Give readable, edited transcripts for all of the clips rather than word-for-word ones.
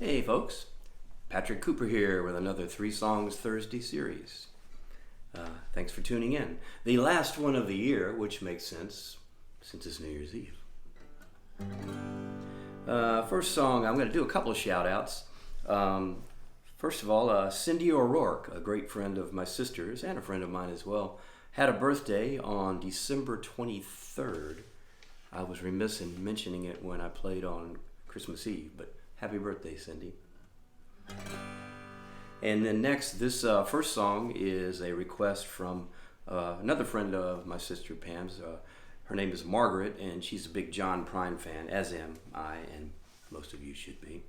Hey folks, Patrick Cooper here with another Three Songs Thursday series. Thanks for tuning in. The last one of the year, which makes sense since it's New Year's Eve. First song, I'm going to do a couple of shout outs. First of all, Cindy O'Rourke, a great friend of my sister's and a friend of mine as well, had a birthday on December 23rd. I was remiss in mentioning it when I played on Christmas Eve, but happy birthday, Cindy. And then next, this first song is a request from another friend of my sister Pam's. Her name is Margaret, and she's a big John Prine fan, as am I, and most of you should be.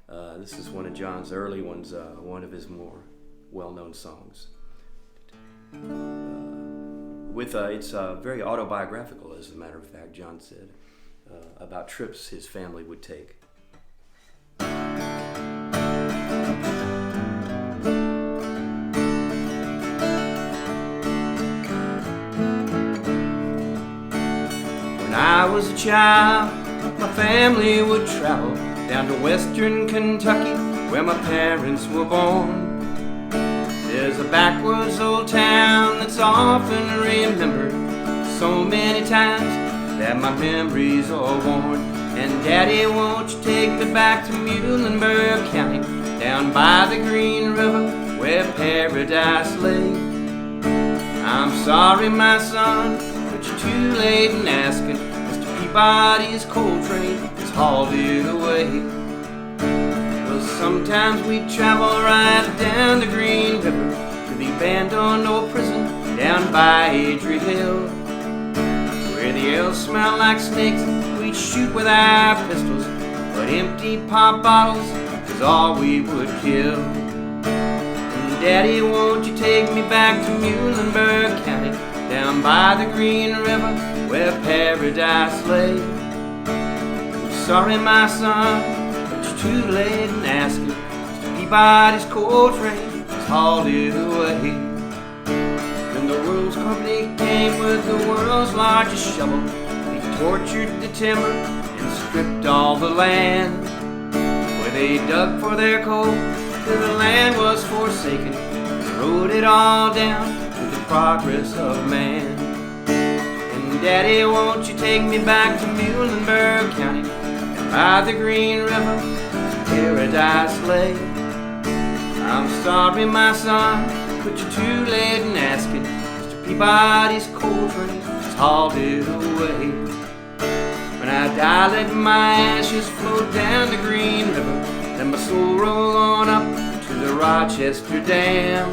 This is one of John's early ones, one of his more well-known songs. It's very autobiographical, as a matter of fact, John said, about trips his family would take. When I was a child, my family would travel down to western Kentucky, where my parents were born. There's a backwoods old town that's often remembered so many times that my memories are worn. And Daddy, won't you take me back to Muhlenberg County, down by the Green River where paradise lay? I'm sorry, my son, but you're too late in asking. Mr. Peabody's coal train is hauled it away. Well, sometimes we travel right down the Green River to the abandoned old prison down by Adrie Hill, where the ale smelled like snakes. We'd shoot with our pistols, but empty pop bottles is all we would kill. And Daddy, won't you take me back to Muhlenberg County, down by the Green River where paradise lay? I'm sorry, my son, but you're too late in asking. Mr. Peabody's coal train has hauled it away. When the world's company came with the world's largest shovel, they tortured the timber and stripped all the land. Where they dug for their coal till the land was forsaken, and rode it all down with the progress of man. And Daddy, won't you take me back to Muhlenberg County, by the Green River, paradise lay? I'm sorry, my son, but you're too late in asking. Mr. Peabody's coal train has hauled it away. When I die, let my ashes float down the Green River, let my soul roll on up to the Rochester Dam.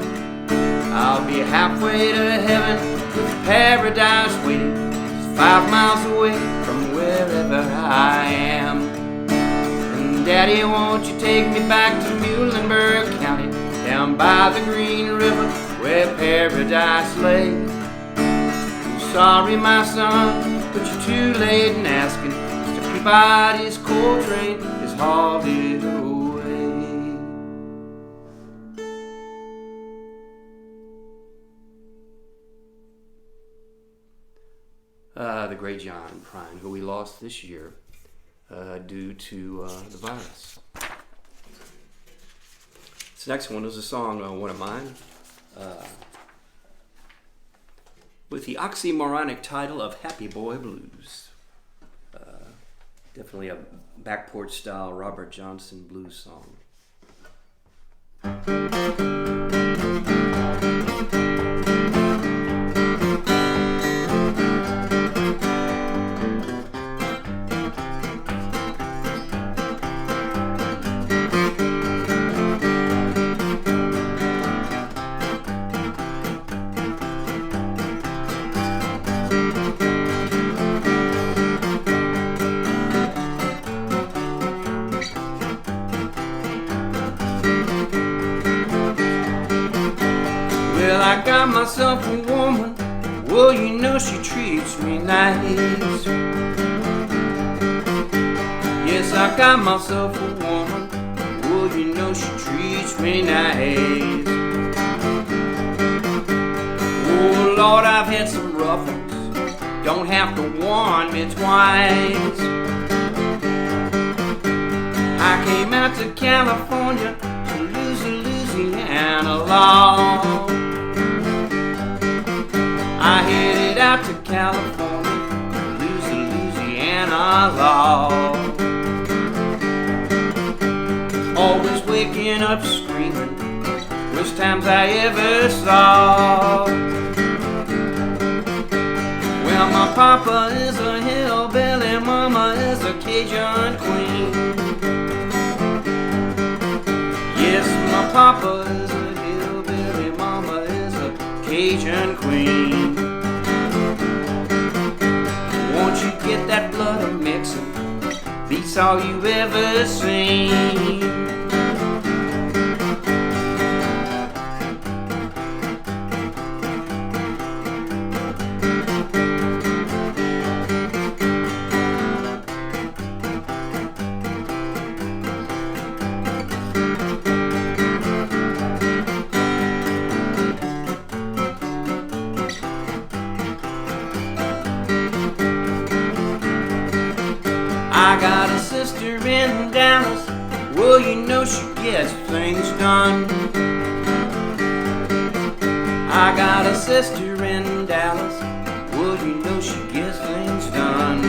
I'll be halfway to heaven with paradise waiting, just 5 miles away from wherever I am. And Daddy, won't you take me back to Muhlenberg County, down by the Green River where paradise lay? I'm sorry, my son, but you're too late in asking. Mr. Peabody's coal train has hauled it away. The great John Prine, who we lost this year due to the virus. This next one is a song, one of mine, with the oxymoronic title of Happy Boy Blues. Definitely a back porch style Robert Johnson blues song. Well, I got myself a woman, well, you know she treats me nice. Yes, I got myself a woman, well, you know she treats me nice. Oh, Lord, I've had some rough ones, don't have to warn me twice. I came out to California to lose the Louisiana law. I headed out to California to lose the Louisiana law. Always waking up screaming, worst times I ever saw. Well, my papa is a hillbilly, mama is a Cajun queen. Yes, my papa is a hillbilly, mama is a Cajun queen. Won't you get that blood a-mixin'? Beats all you've ever seen. I got a sister in Dallas, well, you know she gets things done. I got a sister in Dallas, well, you know she gets things done.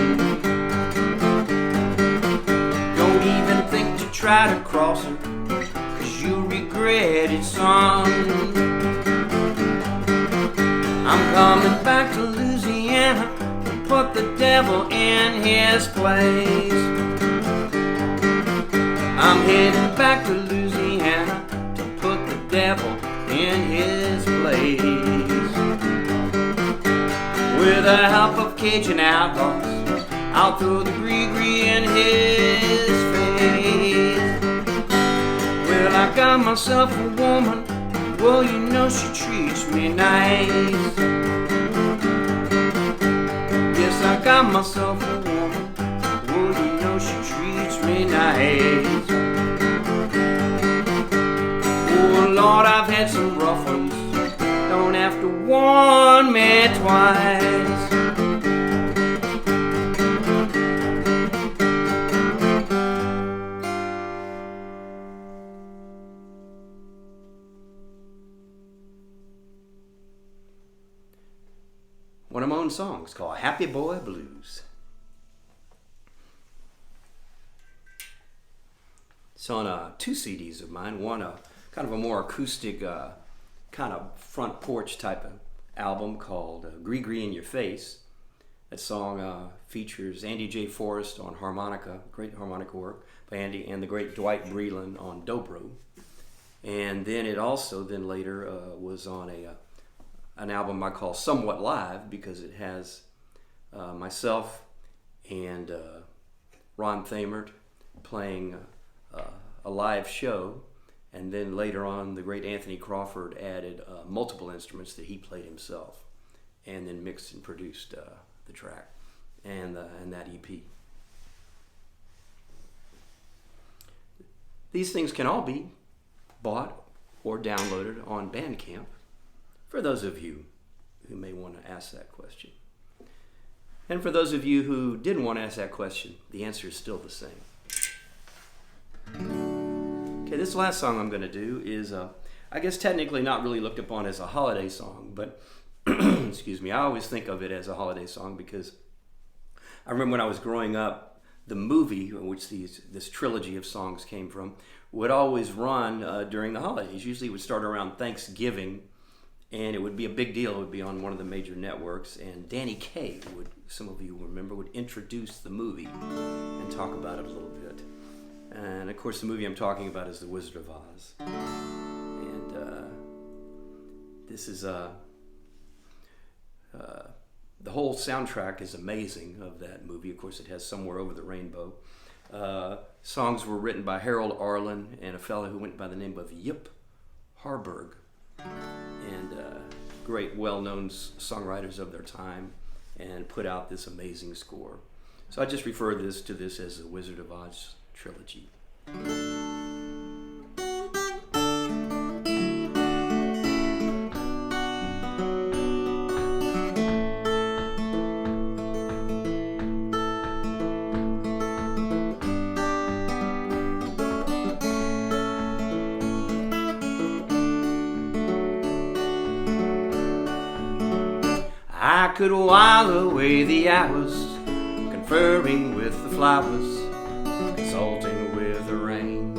Don't even think to try to cross her, 'cause you'll regret it, son. I'm coming back to Louisiana, put the devil in his place. I'm heading back to Louisiana to put the devil in his place. With the help of Cajun outlaws, I'll throw the gree-gree in his face. Well, I got myself a woman, well, you know she treats me nice. I got myself a woman, well, you know she treats me nice. Oh Lord, I've had some rough ones, don't have to warn me twice. One of my own songs called Happy Boy Blues. It's on two CDs of mine. One, kind of a more acoustic, kind of front porch type of album called Gree Gree in Your Face. That song features Andy J. Forrest on harmonica, great harmonica work by Andy, and the great Dwight Breland on dobro. And then it also, later, was on an album I call Somewhat Live, because it has myself and Ron Thamert playing a live show, and then later on the great Anthony Crawford added multiple instruments that he played himself, and then mixed and produced the track and that EP. These things can all be bought or downloaded on Bandcamp, for those of you who may want to ask that question. And for those of you who didn't want to ask that question, the answer is still the same. Okay, this last song I'm going to do is, I guess technically not really looked upon as a holiday song, but excuse me, I always think of it as a holiday song because I remember when I was growing up, the movie in which this trilogy of songs came from would always run during the holidays. Usually it would start around Thanksgiving, and it would be a big deal. It would be on one of the major networks, and Danny Kaye, some of you remember, would introduce the movie and talk about it a little bit. And of course the movie I'm talking about is The Wizard of Oz. And this is the whole soundtrack is amazing of that movie. Of course, it has Somewhere Over the Rainbow. Songs were written by Harold Arlen and a fellow who went by the name of Yip Harburg, and great, well-known songwriters of their time, and put out this amazing score. So I just refer to this as the Wizard of Oz trilogy. could while away the hours, conferring with the flowers, consulting with the rain.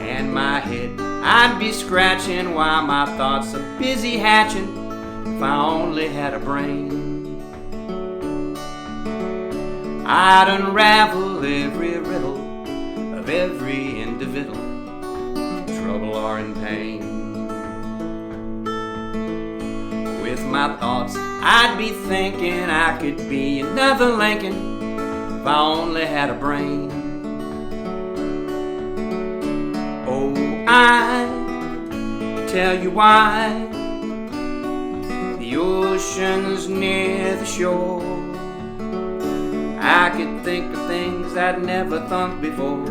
And my head I'd be scratching while my thoughts are busy hatching, if I only had a brain. I'd unravel every riddle of every individual, trouble or in pain. With my thoughts I'd be thinking I could be another Lincoln if I only had a brain. Oh, I tell you why the ocean's near the shore. I could think of things I'd never thought before,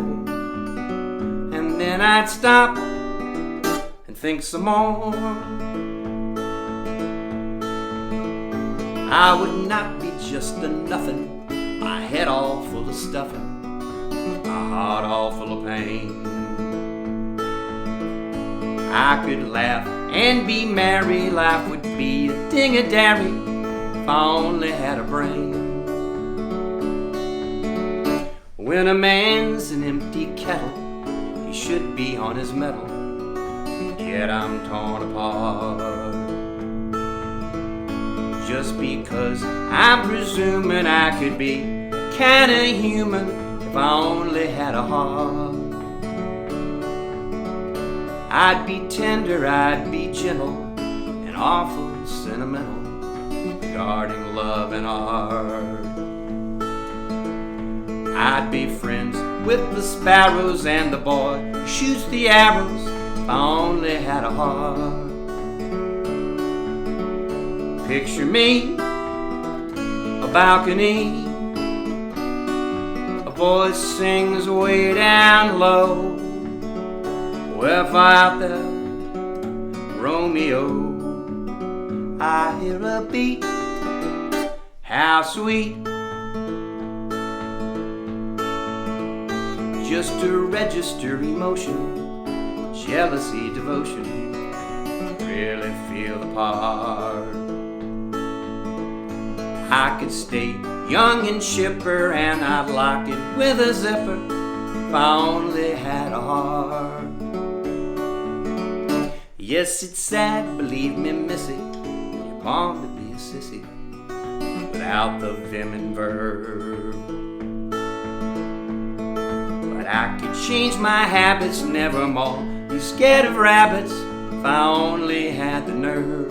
and then I'd stop and think some more. I would not be just a nothing, my head all full of stuffing, my heart all full of pain. I could laugh and be merry, life would be a ding-a-dairy if I only had a brain. When a man's an empty kettle, he should be on his mettle, yet I'm torn apart. Just because I'm presuming I could be kinda human if I only had a heart. I'd be tender, I'd be gentle, and awful sentimental regarding love and art. I'd be friends with the sparrows and the boy who shoots the arrows if I only had a heart. Picture me, a balcony, a voice sings way down low. Well, if out there, Romeo, I hear a beat, how sweet. Just to register emotion, jealousy, devotion, really feel the part. I could stay young and chipper, and I'd lock it with a zipper if I only had a heart. Yes, it's sad, believe me, missy, you're born to be a sissy without the vim and verb. But I could change my habits, nevermore be scared of rabbits if I only had the nerve.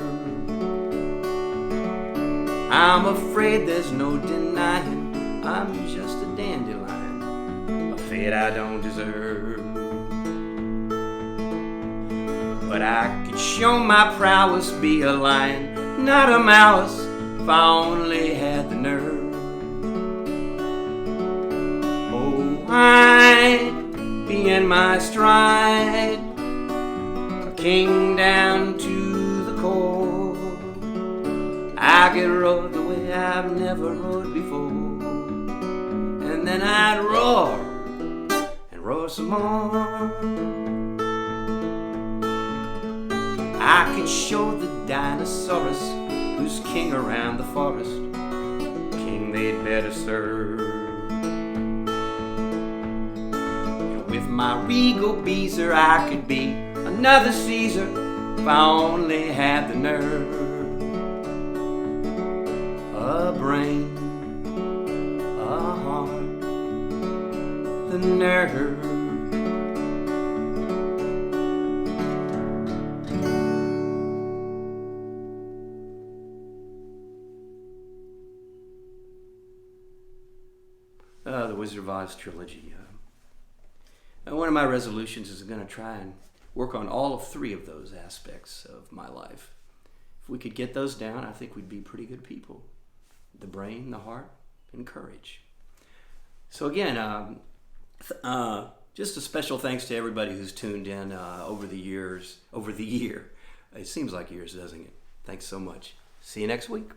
I'm afraid there's no denying I'm just a dandelion, a fate I don't deserve. But I could show my prowess, be a lion, not a mouse, if I only had the nerve. Oh, I'd be in my stride, a king down to the core. I could roar the way I've never roared before, and then I'd roar and roar some more. I could show the dinosaurus who's king around the forest, king they'd better serve. And with my regal beezer I could be another Caesar if I only had the nerve. A brain, a heart, the nerve. The Wizard of Oz trilogy. One of my resolutions is going to try and work on all of three of those aspects of my life. If we could get those down, I think we'd be pretty good people. The brain, the heart, and courage. So again, just a special thanks to everybody who's tuned in over the year. It seems like years, doesn't it? Thanks so much. See you next week.